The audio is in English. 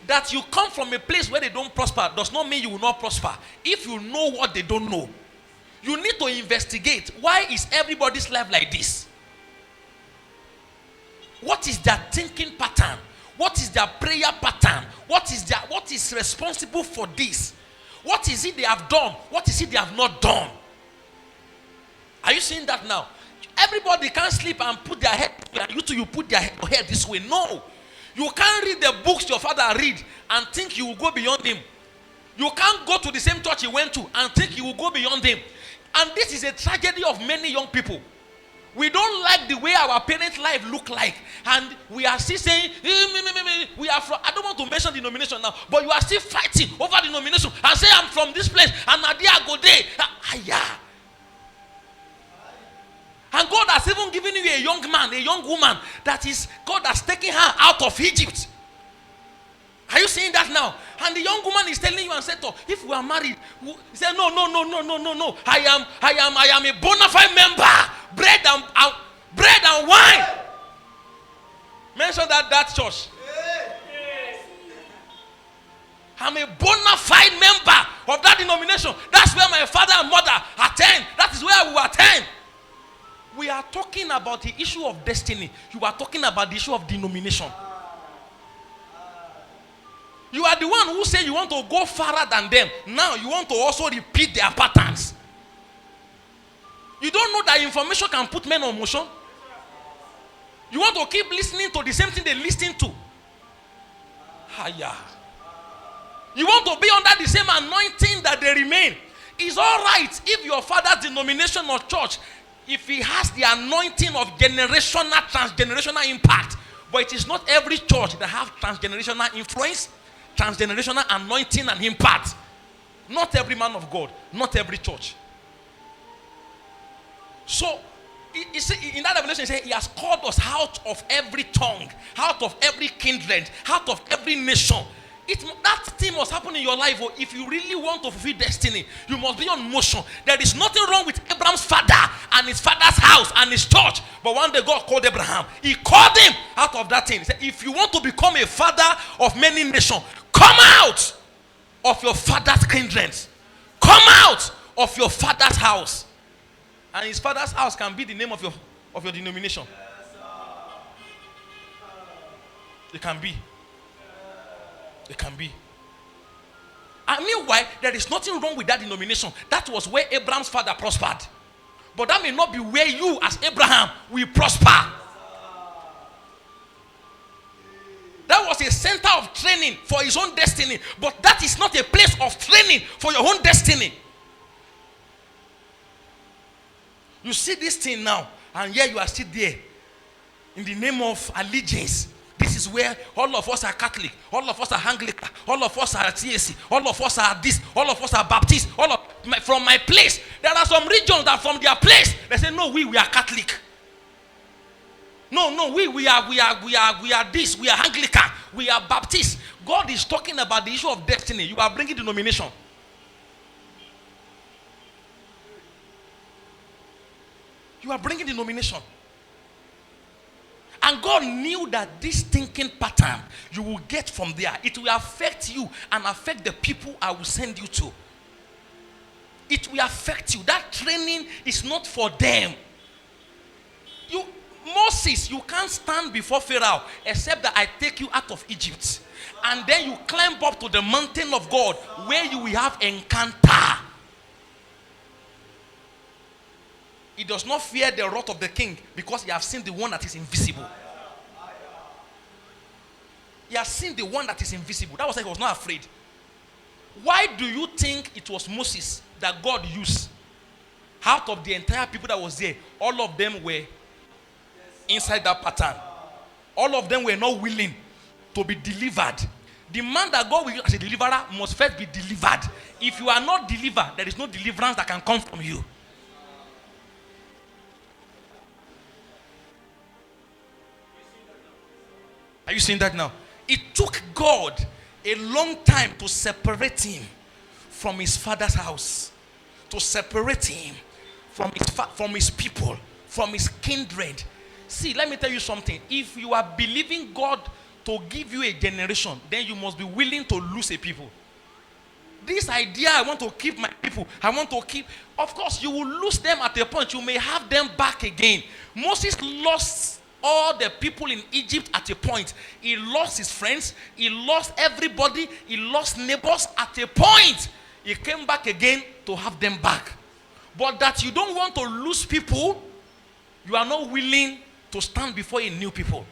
That you come from a place where they don't prosper does not mean you will not prosper. If you know what they don't know, you need to investigate. Why is everybody's life like this? What is their thinking pattern? What is their prayer pattern? What is responsible for this? What is it they have done? What is it they have not done? Are you seeing that now? Everybody can't sleep and put their head, and you two, you put their head this way. No. You can't read the books your father read and think you will go beyond him. You can't go to the same church he went to and think you will go beyond him. And this is a tragedy of many young people. We don't like the way our parents' life look like. And we are still saying, we are from, I don't want to mention denomination now, but you are still fighting over denomination and say, I'm from this place, and Nadia go there. Yeah. And God has even given you a young man, a young woman, that is, God has taken her out of Egypt. Are you seeing that now? And the young woman is telling you and said, if we are married, he said, no. I am a bona fide member. Bread and wine. Mention that church. I'm a bona fide member of that denomination. That's where my father and mother attend. That is where we attend. We are talking about the issue of destiny. You are talking about the issue of denomination. You are the one who said you want to go farther than them. Now you want to also repeat their patterns. You don't know that information can put men on motion. You want to keep listening to the same thing they listen to. Haya. You want to be under the same anointing that they remain. It's all right if your father's denomination or church, if he has the anointing of generational, transgenerational impact. But it is not every church that have transgenerational influence, transgenerational anointing and impact. Not every man of God, not every church. So, in that revelation, he said, he has called us out of every tongue, out of every kindred, out of every nation. That thing must happen in your life. If you really want to fulfill destiny, you must be on motion. There is nothing wrong with Abraham's father and his father's house and his church. But one day God called Abraham. He called him out of that thing. He said, if you want to become a father of many nations, come out of your father's kindred. Come out of your father's house. And his father's house can be the name of your denomination. It can be. It can be. And meanwhile, there is nothing wrong with that denomination. That was where Abraham's father prospered. But that may not be where you as Abraham will prosper. That was a center of training for his own destiny. But that is not a place of training for your own destiny. You see this thing now, and here you are still there. In the name of allegiance. This is where all of us are Catholic, all of us are Anglican, all of us are TAC, all of us are this, all of us are Baptist, from my place. There are some regions that from their place, they say, no, we are Catholic. No, we are this, we are Anglican, we are Baptist. God is talking about the issue of destiny. You are bringing denomination. You are bringing denomination. And God knew that this thinking pattern you will get from there, it will affect you and affect the people I will send you to. It will affect you. That training is not for them. Moses, you can't stand before Pharaoh except that I take you out of Egypt. And then you climb up to the mountain of God where you will have encounter. He does not fear the wrath of the king because he has seen the one that is invisible. He has seen the one that is invisible. That was why he was not afraid. Why do you think it was Moses that God used? Out of the entire people that was there, all of them were inside that pattern. All of them were not willing to be delivered. The man that God will use as a deliverer must first be delivered. If you are not delivered, there is no deliverance that can come from you. Are you seeing that now? It took God a long time to separate him from his father's house, to separate him from his people, from his kindred. See, let me tell you something. If you are believing God to give you a generation, then you must be willing to lose a people. This idea, I want to keep my people, I want to keep, of course, you will lose them at a point. You may have them back again. Moses lost all the people in Egypt at a point. He lost his friends, he lost everybody, he lost neighbors at a point. He came back again to have them back. But that you don't want to lose people, you are not willing to stand before a new people.